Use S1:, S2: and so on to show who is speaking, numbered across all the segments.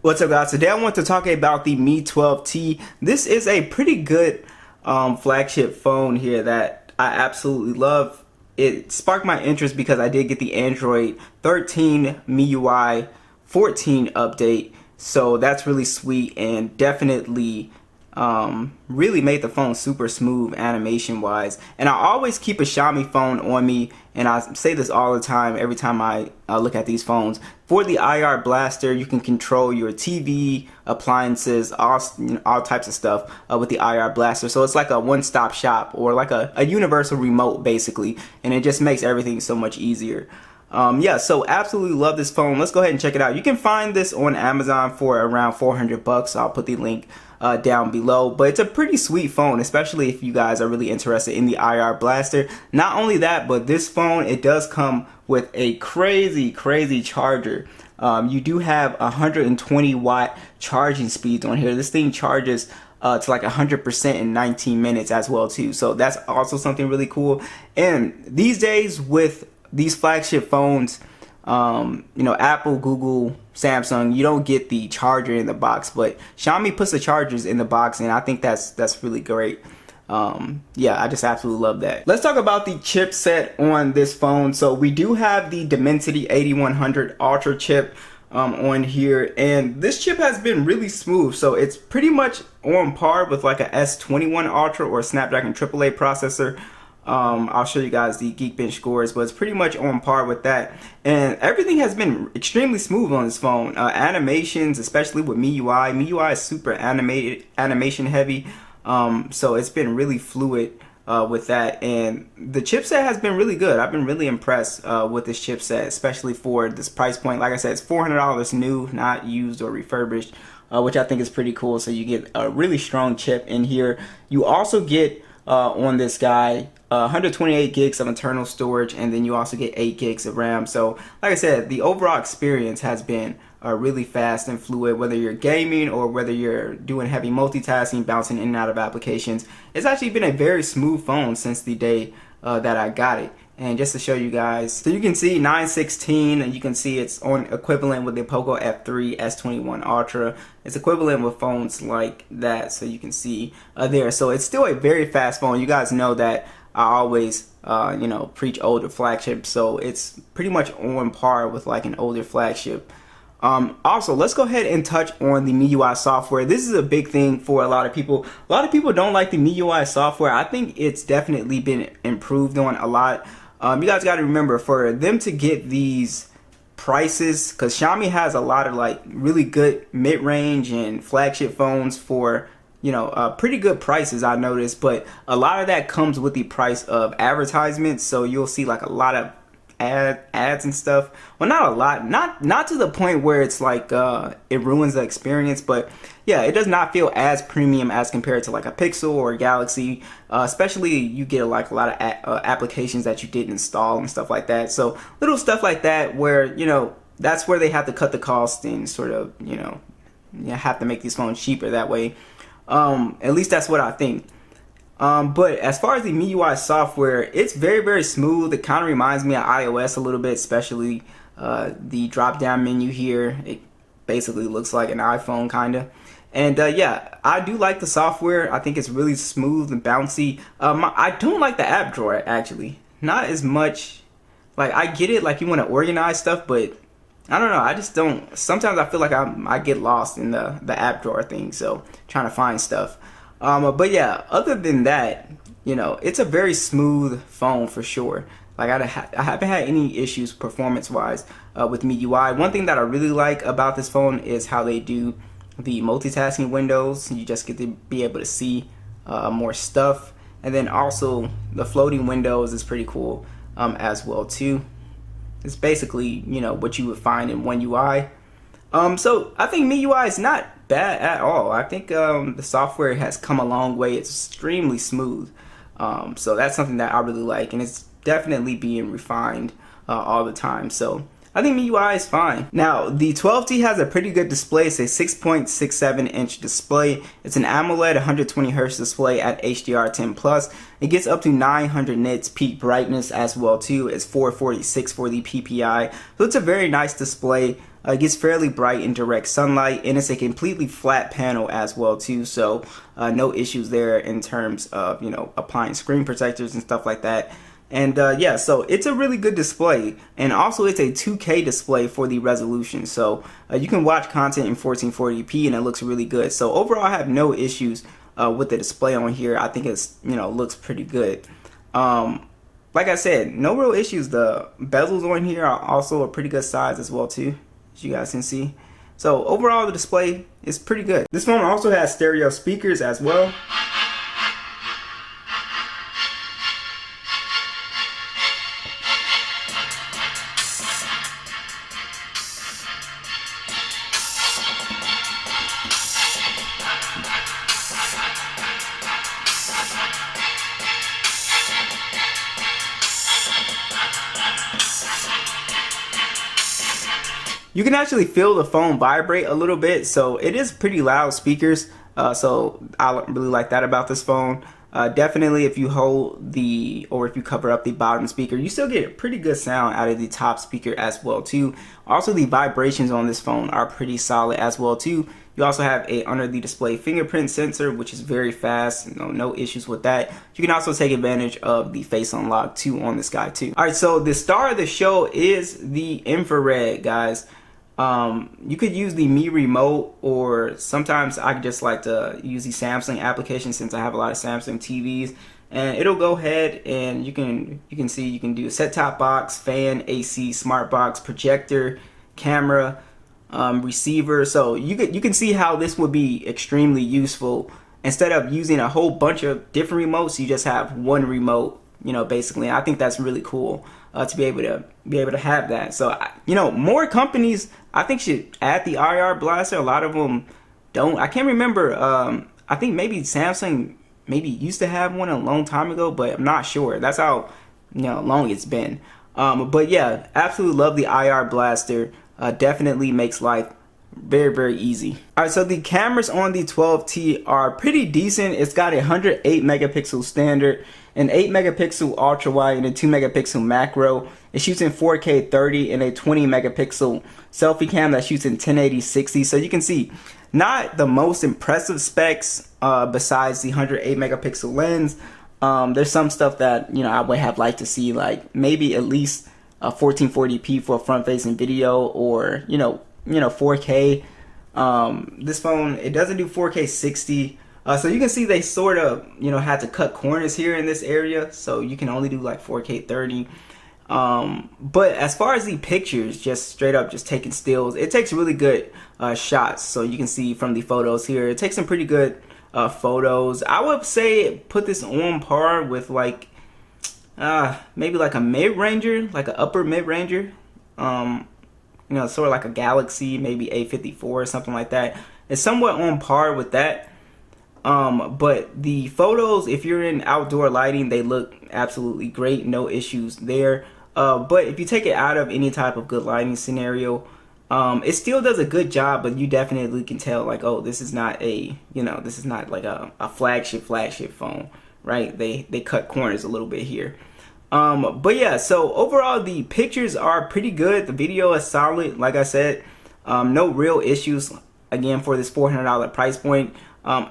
S1: What's up, guys? Today I want to talk about the Mi 12T. This is a pretty good flagship phone here that I absolutely love. It sparked my interest because I did get the Android 13 MIUI 14 update, so that's really sweet and definitely really made the phone super smooth animation wise. And I always keep a Xiaomi phone on me, and I say this all the time every time I look at these phones. For the IR blaster, you can control your TV, appliances, all types of stuff with the IR blaster. So it's like a one-stop shop, or like a universal remote basically, and it just makes everything so much easier. Yeah, so absolutely love this phone. Let's go ahead and check it out. You can find this on Amazon for around 400 bucks. I'll put the link down below, but it's a pretty sweet phone, especially if you guys are really interested in the IR blaster. Not only that, but this phone, it does come with a crazy charger. You do have 120 watt charging speeds on here. This thing charges to like 100% in 19 minutes as well too, so that's also something really cool. And these days with these flagship phones, you know, Apple, Google, Samsung, you don't get the charger in the box, but Xiaomi puts the chargers in the box, and I think that's really great. Yeah, I just absolutely love that. Let's talk about the chipset on this phone. So we do have the Dimensity 8100 Ultra chip on here, and this chip has been really smooth. So it's pretty much on par with like a S21 Ultra or Snapdragon AAA processor. I'll show you guys the Geekbench scores, but it's pretty much on par with that. And everything has been extremely smooth on this phone. Animations, especially with MIUI. MIUI is super animation heavy, so it's been really fluid with that. And the chipset has been really good. I've been really impressed with this chipset, especially for this price point. Like I said, it's $400 new, not used or refurbished, which I think is pretty cool. So you get a really strong chip in here. You also get on this guy 128 gigs of internal storage, and then you also get 8 gigs of RAM. So like I said, the overall experience has been really fast and fluid, whether you're gaming or whether you're doing heavy multitasking, bouncing in and out of applications. It's actually been a very smooth phone since the day that I got it. And just to show you guys, so you can see 916, and you can see it's on equivalent with the Poco F3 S21 Ultra. It's equivalent with phones like that, so you can see there. So it's still a very fast phone. You guys know that I always you know, preach older flagships, so it's pretty much on par with like an older flagship. Also, let's go ahead and touch on the MIUI software. This is a big thing for a lot of people. A lot of people don't like the MIUI software. I think it's definitely been improved on a lot. You guys got to remember, for them to get these prices, because Xiaomi has a lot of like really good mid-range and flagship phones for, you know, pretty good prices, I noticed, but a lot of that comes with the price of advertisements. So you'll see like a lot of ads and stuff. Well, not a lot, not to the point where it's like it ruins the experience, but yeah, it does not feel as premium as compared to like a Pixel or a Galaxy. Especially you get like a lot of applications that you didn't install and stuff like that. So little stuff like that where, you know, that's where they have to cut the cost and sort of, you know, have to make these phones cheaper that way. At least that's what I think. But as far as the MIUI software, it's very smooth. It kind of reminds me of iOS a little bit, especially the drop down menu here. It basically looks like an iPhone kind of. And yeah, I do like the software. I think it's really smooth and bouncy. I don't like the app drawer, actually. Not as much. Like, I get it, like you want to organize stuff, but I don't know, I just don't. Sometimes I feel like I get lost in the app drawer thing, so trying to find stuff. But yeah, other than that, you know, it's a very smooth phone for sure. Like I haven't had any issues performance-wise with MIUI. One thing that I really like about this phone is how they do the multitasking windows. You just get to be able to see more stuff, and then also the floating windows is pretty cool as well too. It's basically, you know, what you would find in One UI. So I think MIUI is not bad at all. I think the software has come a long way. It's extremely smooth. So that's something that I really like, and it's definitely being refined all the time. So I think MIUI is fine. Now, the 12T has a pretty good display. It's a 6.67-inch display. It's an AMOLED 120 Hz display at HDR10+. It gets up to 900 nits peak brightness as well too. It's 446 for the PPI. So it's a very nice display. It gets fairly bright in direct sunlight, and it's a completely flat panel as well too, so no issues there in terms of, you know, applying screen protectors and stuff like that. And yeah, so it's a really good display, and also it's a 2K display for the resolution, so you can watch content in 1440p and it looks really good. So overall, I have no issues with the display on here. I think it's, you know, looks pretty good. Like I said, no real issues. The bezels on here are also a pretty good size as well too, as you guys can see. So overall, the display is pretty good. This phone also has stereo speakers as well. You can actually feel the phone vibrate a little bit, so it is pretty loud speakers. So I really like that about this phone. Definitely, if you hold the, or if you cover up the bottom speaker, you still get a pretty good sound out of the top speaker as well too. Also, the vibrations on this phone are pretty solid as well too. You also have a under the display fingerprint sensor, which is very fast. No issues with that. You can also take advantage of the face unlock too on this guy too. All right, so the star of the show is the infrared, guys. You could use the Mi remote, or sometimes I just like to use the Samsung application since I have a lot of Samsung TVs, and it'll go ahead and you can see you can do a set-top box, fan, AC, smart box, projector, camera, receiver. So you can see how this would be extremely useful. Instead of using a whole bunch of different remotes, you just have one remote, you know, basically. I think that's really cool to be able to have that. So you know, more companies I think should add the IR blaster. A lot of them don't. I can't remember. I think maybe Samsung maybe used to have one a long time ago, but I'm not sure. That's how, you know, long it's been. But yeah, absolutely love the IR blaster. Definitely makes life very easy. All right, so the cameras on the 12T are pretty decent. It's got a 108 megapixel standard, an 8 megapixel ultra wide, and a 2 megapixel macro. It shoots in 4K 30 and a 20 megapixel selfie cam that shoots in 1080 60. So you can see not the most impressive specs besides the 108 megapixel lens. There's some stuff that, you know, I would have liked to see, like maybe at least 1440p for a front facing video, or you know 4K. This phone, it doesn't do 4K 60. So you can see they sort of, you know, had to cut corners here in this area, so you can only do like 4K 30. But as far as the pictures, just straight up just taking stills, it takes really good shots. So you can see from the photos here, it takes some pretty good photos. I would say put this on par with like maybe like a mid-ranger, like an upper mid-ranger. You know, sort of like a Galaxy, maybe A54 or something like that. It's somewhat on par with that. But the photos, if you're in outdoor lighting, they look absolutely great. No issues there. But if you take it out of any type of good lighting scenario, it still does a good job, but you definitely can tell like, oh, this is not a, you know, this is not like a flagship phone, right? They cut corners a little bit here. But yeah, so overall the pictures are pretty good. The video is solid, like I said. No real issues, again, for this $400 price point.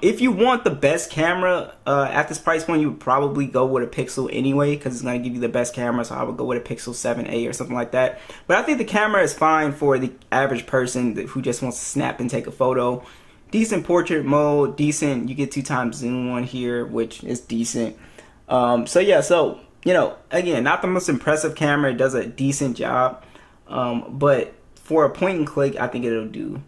S1: If you want the best camera at this price point, you would probably go with a Pixel anyway, because it's going to give you the best camera. So I would go with a Pixel 7a or something like that. But I think the camera is fine for the average person who just wants to snap and take a photo. Decent portrait mode, decent, you get 2x zoom on here, which is decent. So yeah, so you know, again, not the most impressive camera. It does a decent job, but for a point and click, I think it'll do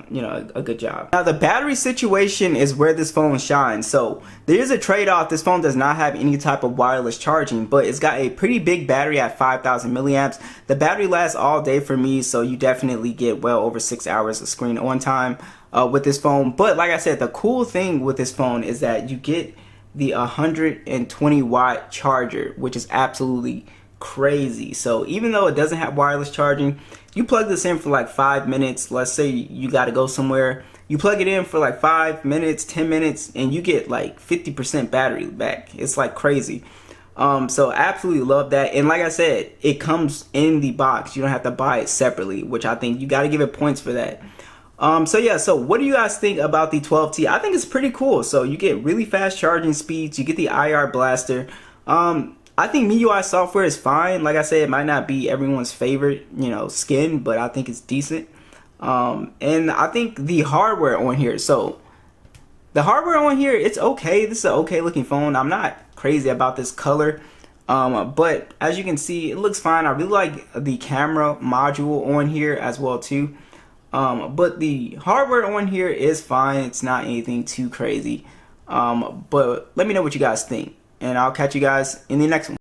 S1: you know, a good job. Now the battery situation is where this phone shines. So there is a trade-off. This phone does not have any type of wireless charging, but it's got a pretty big battery at 5,000 milliamps. The battery lasts all day for me, so you definitely get well over 6 hours of screen on time with this phone. But like I said, the cool thing with this phone is that you get the 120 watt charger, which is absolutely crazy. So even though it doesn't have wireless charging, you plug this in for like 5 minutes. Let's say you got to go somewhere, you plug it in for like 5 minutes, 10 minutes, and you get like 50% battery back. It's like crazy. So I absolutely love that. And like I said, it comes in the box. You don't have to buy it separately, which I think you got to give it points for that. So yeah, so what do you guys think about the 12T? I think it's pretty cool. So you get really fast charging speeds. You get the IR blaster. I think MIUI software is fine. Like I said, it might not be everyone's favorite, skin, but I think it's decent. And I think the hardware on here. So the hardware on here, it's okay. This is an okay looking phone. I'm not crazy about this color. But as you can see, it looks fine. I really like the camera module on here as well too. But the hardware on here is fine. It's not anything too crazy. But let me know what you guys think, and I'll catch you guys in the next one.